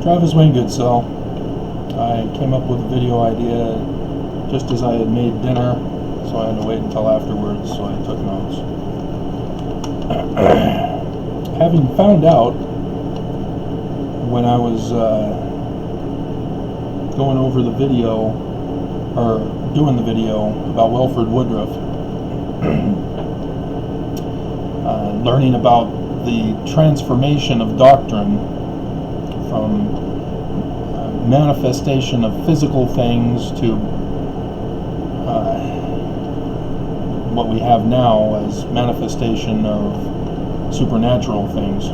Travis Wayne Goodsell. I came up with a video idea just as I had made dinner, so I had to wait until afterwards, so I took notes. Having found out when I was going over the video, or doing the video about Wilford Woodruff, learning about the transformation of doctrine from manifestation of physical things to what we have now as manifestation of supernatural things.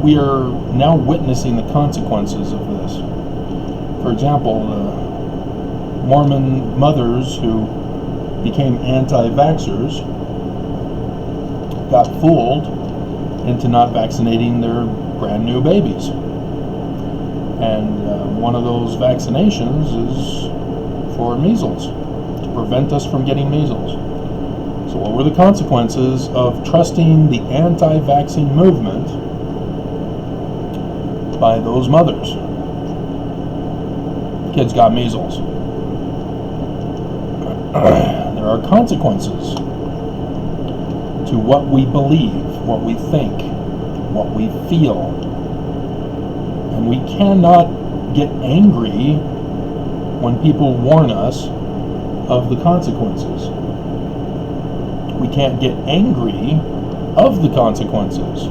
We are now witnessing the consequences of this. For example, the Mormon mothers who became anti-vaxxers got fooled into not vaccinating their brand new babies. And one of those vaccinations is for measles, to prevent us from getting measles. So what were the consequences of trusting the anti-vaccine movement by those mothers? Kids got measles. There are consequences to what we believe, what we think, what we feel. And we cannot get angry when people warn us of the consequences. We can't get angry of the consequences.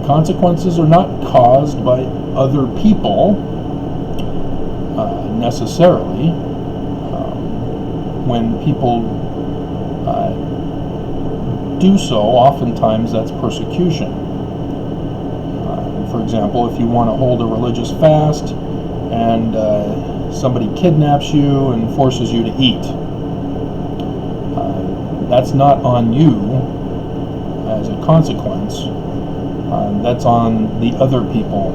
Consequences are not caused by other people necessarily. When people do so, oftentimes that's persecution. For example, if you want to hold a religious fast and somebody kidnaps you and forces you to eat, that's not on you as a consequence. That's on the other people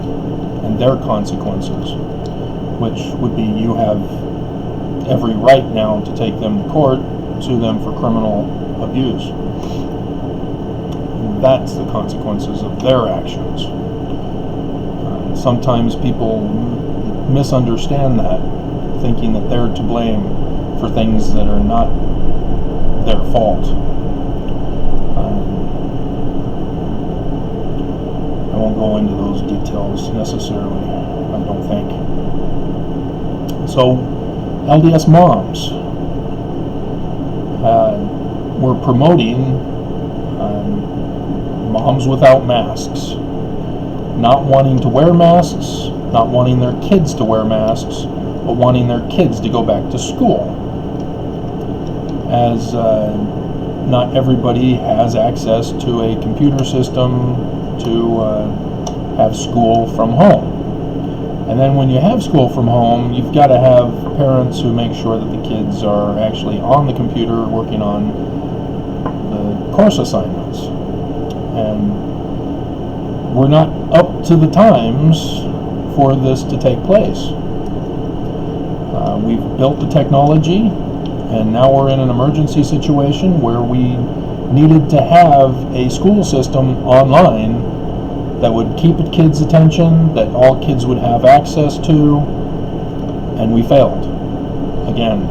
and their consequences, which would be you have every right now to take them to court, sue them for criminal abuse. That's the consequences of their actions. Sometimes people misunderstand that, thinking that they're to blame for things that are not their fault. I won't go into those details necessarily, I don't think. So, LDS moms were promoting moms without masks, not wanting to wear masks, not wanting their kids to wear masks, but wanting their kids to go back to school. As not everybody has access to a computer system to have school from home. And then when you have school from home, you've got to have parents who make sure that the kids are actually on the computer working on the course assignments. And we're not up to the times for this to take place. We've built the technology, and now we're in an emergency situation where we needed to have a school system online that would keep kids' attention, that all kids would have access to, and we failed again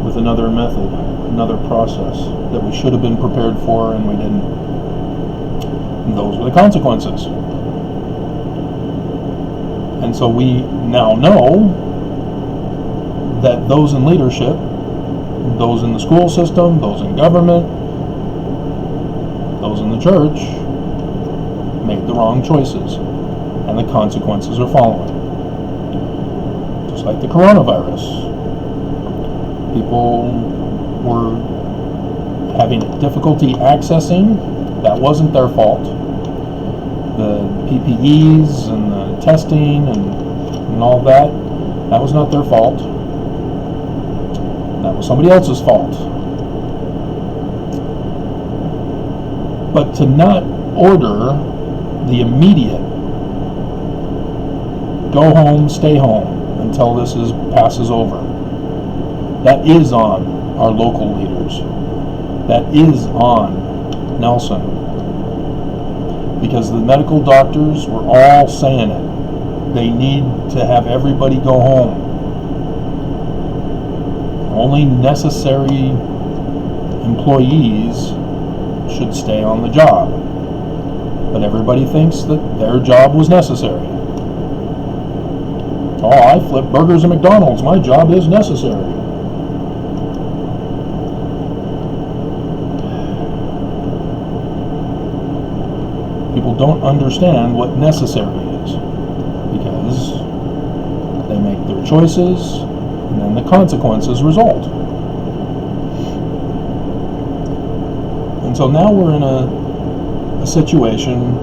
with another method, another process that we should have been prepared for and we didn't. And those were the consequences. And so we now know that those in leadership, those in the school system, those in government, those in the church, made the wrong choices, and the consequences are following. Just like the coronavirus. People were having difficulty accessing. That wasn't their fault. The PPEs and the testing and all that was not their fault. That was somebody else's fault. But to not order the immediate go home, stay home until this passes over, that is on our local leaders. That is on Nelson, because the medical doctors were all saying it. They need to have everybody go home. Only necessary employees should stay on the job. But everybody thinks that their job was necessary. Oh, I flip burgers at McDonald's. My job is necessary. People don't understand what necessary is, because they make their choices and then the consequences result. And so now we're in a situation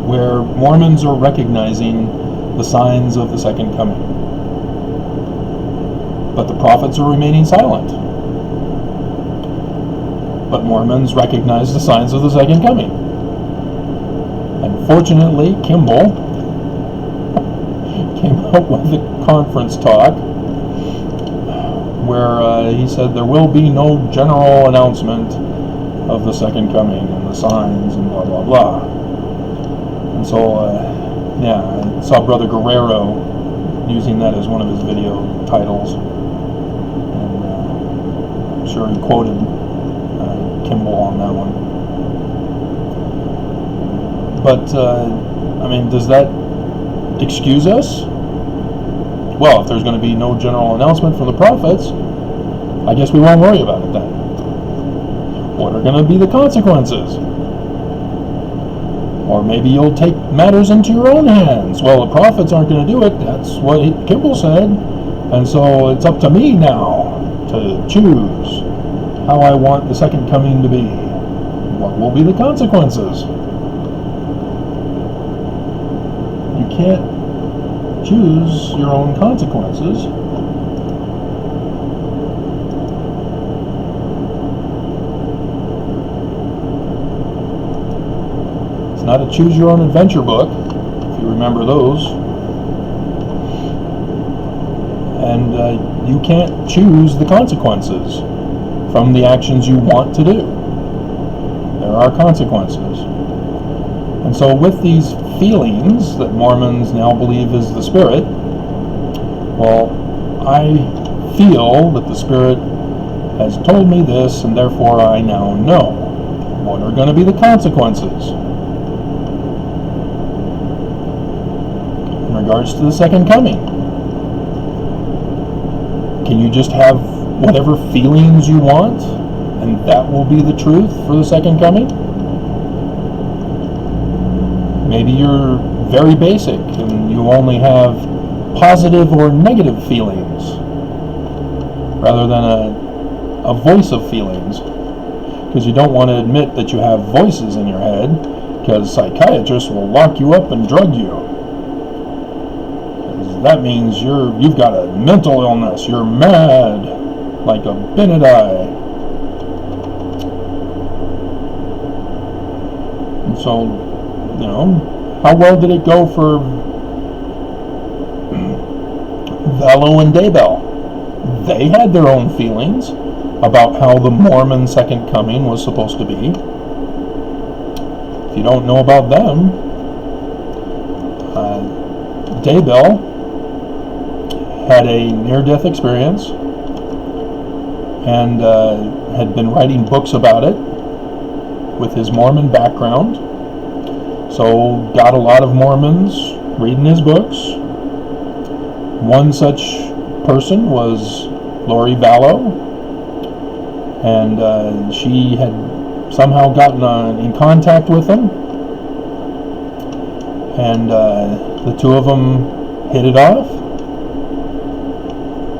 where Mormons are recognizing the signs of the second coming, but the prophets are remaining silent. But Mormons recognize the signs of the second coming. And fortunately, Kimball came up with a conference talk where he said there will be no general announcement of the second coming and the signs and blah blah blah. And so I saw Brother Guerrero using that as one of his video titles, and I'm sure he quoted Kimball on that one. But I mean, does that excuse us? Well, if there's going to be no general announcement from the prophets, I guess we won't worry about it then. What are going to be the consequences? Or maybe you'll take matters into your own hands. Well, the prophets aren't going to do it. That's what Kimball said. And so it's up to me now to choose how I want the second coming to be. What will be the consequences? You can't choose your own consequences. Not a choose your own adventure book, if you remember those. And you can't choose the consequences from the actions you want to do. There are consequences. And so with these feelings that Mormons now believe is the Spirit, well, I feel that the Spirit has told me this, and therefore I now know. What are going to be the consequences? In regards to the second coming, can you just have whatever feelings you want and that will be the truth for the second coming? Maybe you're very basic and you only have positive or negative feelings rather than a voice of feelings, because you don't want to admit that you have voices in your head, because psychiatrists will lock you up and drug you. That means you've got a mental illness. You're mad, like a Benedict. And so, how well did it go for Velo and Daybell? They had their own feelings about how the Mormon second coming was supposed to be. If you don't know about them, Daybell had a near-death experience and had been writing books about it with his Mormon background. So got a lot of Mormons reading his books. One such person was Lori Vallow, and she had somehow gotten in contact with him, and the two of them hit it off.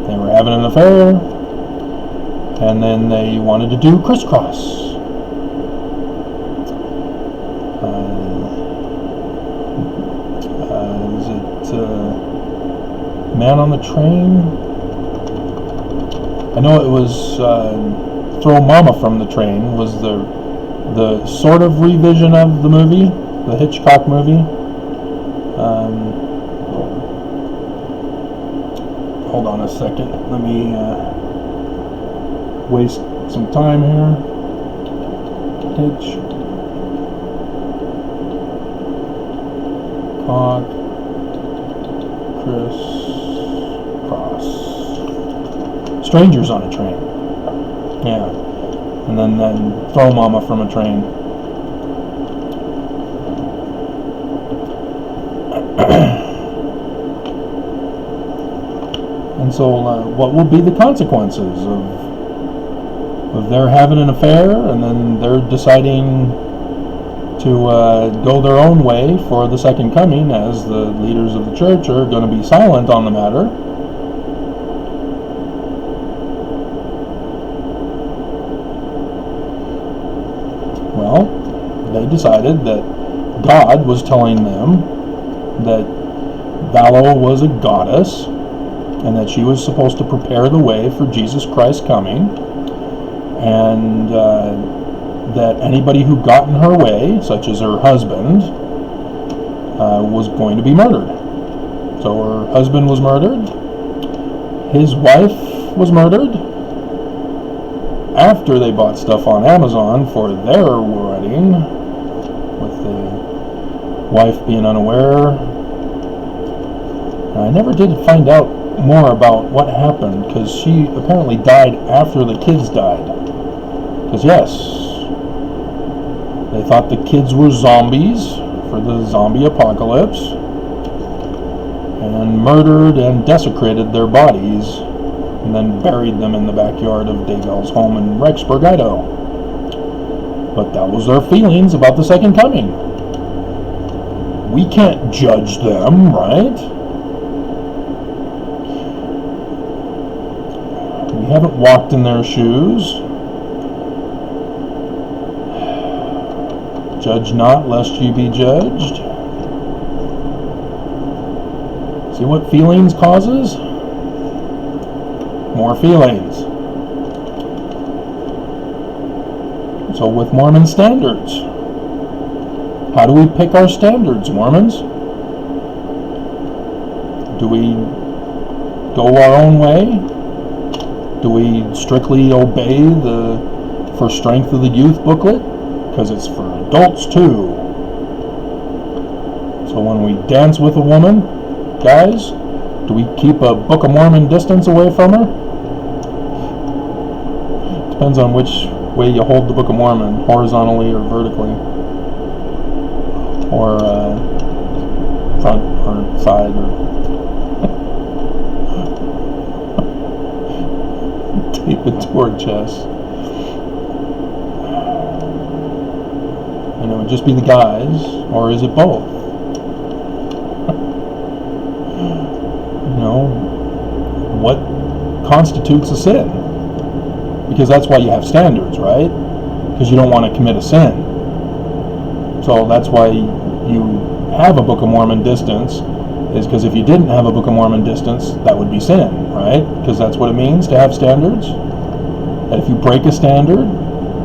They were having an affair, and then they wanted to do crisscross. Is it Man on the Train? I know it was Throw Mama from the Train was the sort of revision of the movie, the Hitchcock movie. Hold on a second. Let me waste some time here. Hitch. Cock. Criss. Cross. Strangers on a train. Yeah. And then throw mama from a train. And so what will be the consequences of their having an affair and then they're deciding to go their own way for the second coming, as the leaders of the church are going to be silent on the matter? Well, they decided that God was telling them that Valo was a goddess and that she was supposed to prepare the way for Jesus Christ coming, and that anybody who got in her way, such as her husband, was going to be murdered. So her husband was murdered. His wife was murdered. After they bought stuff on Amazon for their wedding, with the wife being unaware. I never did find out more about what happened, because she apparently died after the kids died. Because yes, they thought the kids were zombies for the zombie apocalypse, and murdered and desecrated their bodies, and then buried them in the backyard of Daybell's home in Rexburg, Idaho. But that was their feelings about the second coming. We can't judge them, right? We haven't walked in their shoes. Judge not, lest ye be judged. See what feelings causes? More feelings. So with Mormon standards, how do we pick our standards, Mormons? Do we go our own way? Do we strictly obey the For Strength of the Youth booklet? Because it's for adults too. So when we dance with a woman, guys, do we keep a Book of Mormon distance away from her? Depends on which way you hold the Book of Mormon, horizontally or vertically, or front or side, or tape it to her chest. And it would just be the guys, or is it both? You know, what constitutes a sin? Because that's why you have standards, right? Because you don't want to commit a sin. So that's why you have a Book of Mormon distance, is because if you didn't have a Book of Mormon distance, that would be sin, right? Because that's what it means to have standards. That if you break a standard,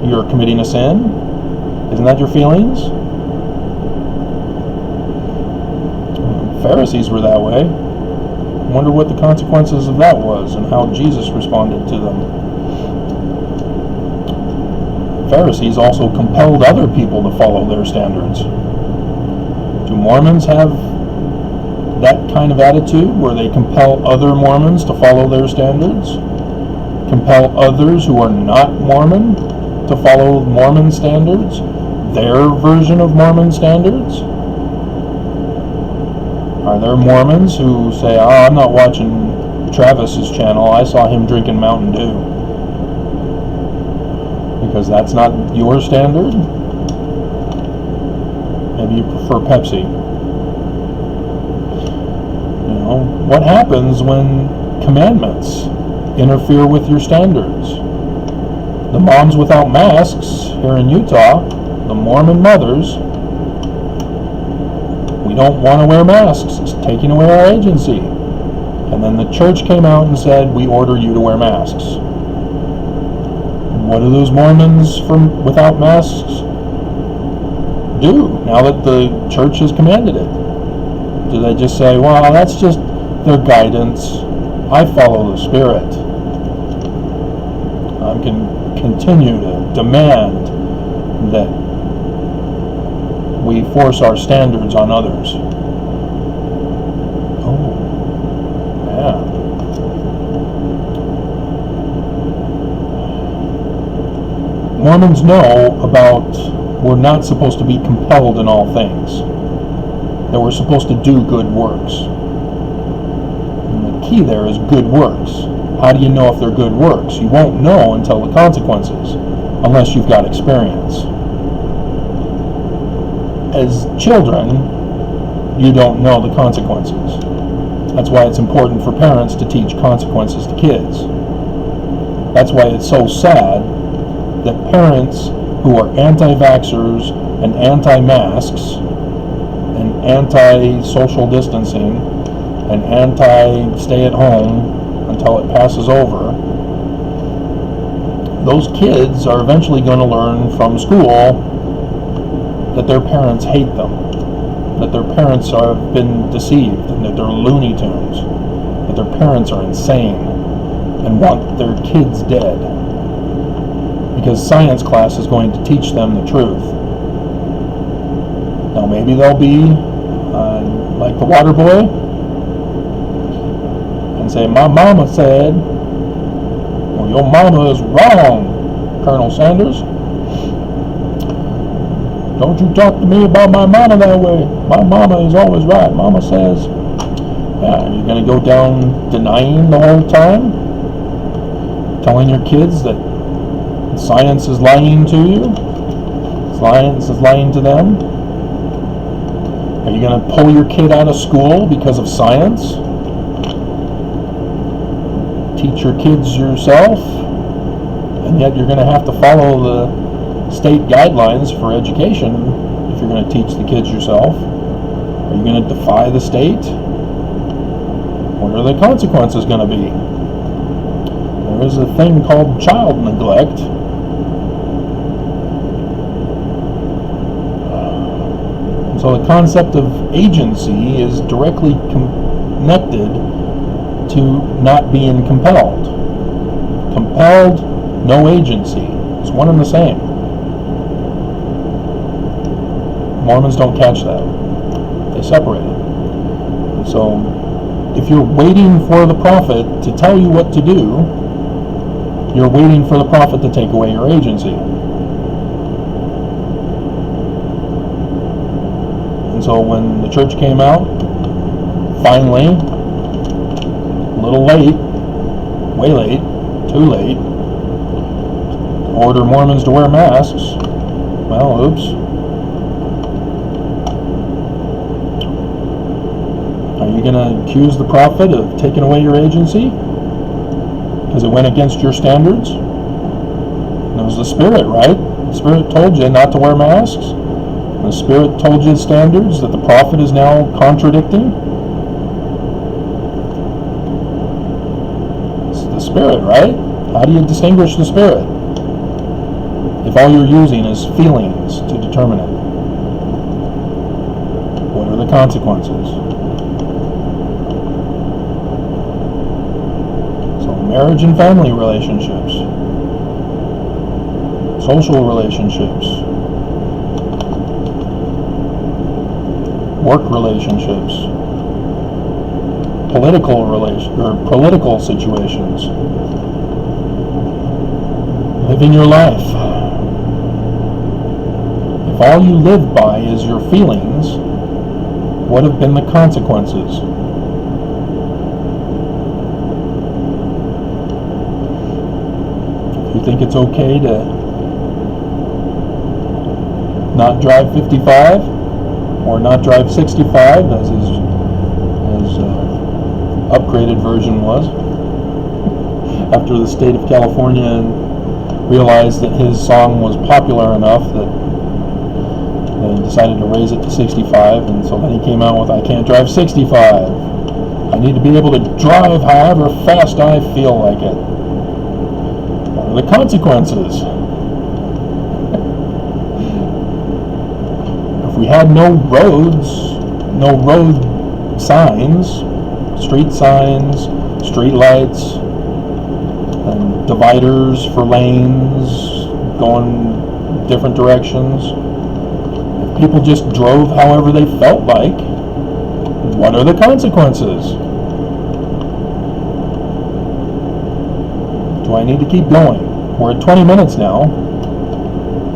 you're committing a sin. Isn't that your feelings? Pharisees were that way. I wonder what the consequences of that was and how Jesus responded to them. Pharisees also compelled other people to follow their standards. Do Mormons have that kind of attitude where they compel other Mormons to follow their standards? Compel others who are not Mormon to follow Mormon standards? Their version of Mormon standards? Are there Mormons who say, "Oh, I'm not watching Travis's channel, I saw him drinking Mountain Dew"? Because that's not your standard? Maybe you prefer Pepsi. You know, what happens when commandments interfere with your standards? The moms without masks here in Utah, the Mormon mothers, we don't want to wear masks. It's taking away our agency. And then the church came out and said, we order you to wear masks. What do those Mormons without masks do now that the church has commanded it? Do they just say, well, that's just their guidance, I follow the Spirit? I can continue to demand that we force our standards on others. Oh, yeah. Mormons know about we're not supposed to be compelled in all things, that we're supposed to do good works. And the key there is good works. How do you know if they're good works? You won't know until the consequences, unless you've got experience. As children, you don't know the consequences. That's why it's important for parents to teach consequences to kids. That's why it's so sad that parents who are anti-vaxxers and anti-masks and anti-social distancing and anti-stay-at-home until it passes over, those kids are eventually going to learn from school that their parents hate them, that their parents have been deceived, and that they're Looney Tunes, that their parents are insane and want their kids dead, because science class is going to teach them the truth. Now maybe they'll be like the water boy and say, my mama said. Well, your mama is wrong, Colonel Sanders. Don't you talk to me about my mama that way. My mama is always right. Mama says. Yeah, you're going to go down denying the whole time? Telling your kids that science is lying to you? Science is lying to them? Are you going to pull your kid out of school because of science? Teach your kids yourself? And yet you're going to have to follow the state guidelines for education if you're going to teach the kids yourself. Are you going to defy the state? What are the consequences going to be? There is a thing called child neglect. So the concept of agency is directly connected to not being compelled. Compelled, no agency. It's one and the same. Mormons don't catch that. They separate it. So if you're waiting for the prophet to tell you what to do, you're waiting for the prophet to take away your agency. And so when the church came out, finally, a little late, way late, too late, to order Mormons to wear masks, well, oops. Are you going to accuse the prophet of taking away your agency? Because it went against your standards? And it was the Spirit, right? The Spirit told you not to wear masks. The Spirit told you standards that the prophet is now contradicting. It's the Spirit, right? How do you distinguish the Spirit if all you're using is feelings to determine it? What are the consequences? So marriage and family relationships, social relationships, work relationships, political situations, living your life. If all you live by is your feelings, what have been the consequences? If you think it's okay to not drive 55, or not drive 65, as his upgraded version was, after the state of California realized that his song was popular enough that they decided to raise it to 65, and so then he came out with, I can't drive 65. I need to be able to drive however fast I feel like it. What are the consequences? If we had no roads, no road signs, street signs, street lights, and dividers for lanes going different directions. If people just drove however they felt like, what are the consequences? Do I need to keep going? We're at 20 minutes now.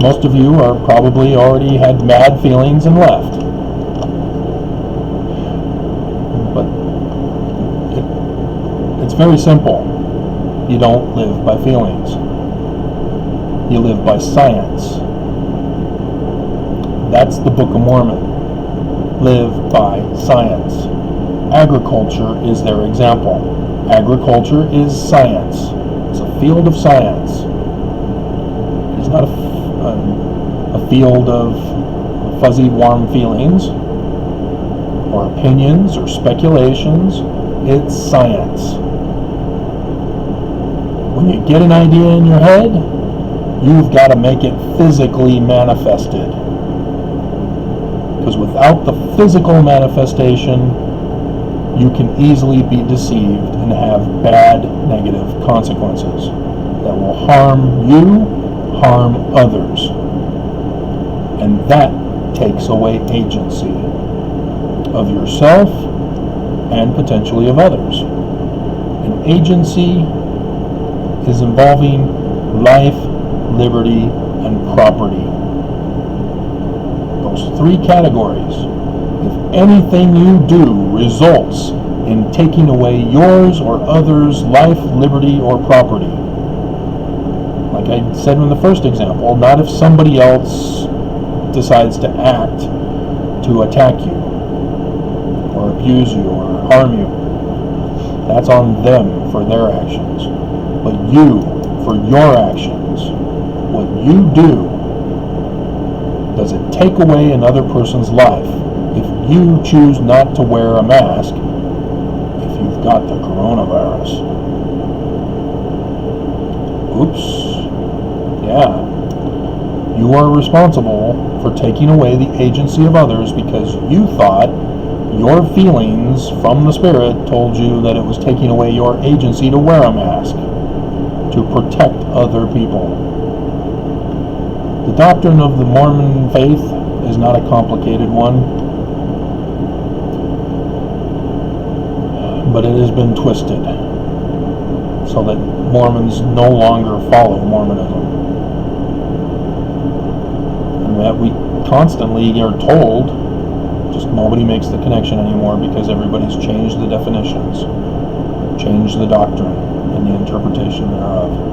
Most of you are probably already had mad feelings and left. But it's very simple. You don't live by feelings. You live by science. That's the Book of Mormon. Live by science. Agriculture is their example. Agriculture is science. It's a field of science. It is not a field of fuzzy, warm feelings or opinions or speculations. It's science. When you get an idea in your head, you've got to make it physically manifested. Because without the physical manifestation, you can easily be deceived and have bad, negative consequences that will harm you, harm others. And that takes away agency of yourself and potentially of others. And agency is involving life, liberty, and property. Those three categories. If anything you do results in taking away yours or others' life, liberty, or property, like I said in the first example, not if somebody else decides to act to attack you or abuse you or harm you. That's on them for their actions. But you, for your actions, what you do, does it take away another person's life if you choose not to wear a mask if you've got the coronavirus? Oops. Yeah. You are responsible for taking away the agency of others because you thought your feelings from the Spirit told you that it was taking away your agency to wear a mask to protect other people. The doctrine of the Mormon faith is not a complicated one, but it has been twisted so that Mormons no longer follow Mormonism. And that we constantly are told, just nobody makes the connection anymore because everybody's changed the definitions, changed the doctrine and the interpretation thereof.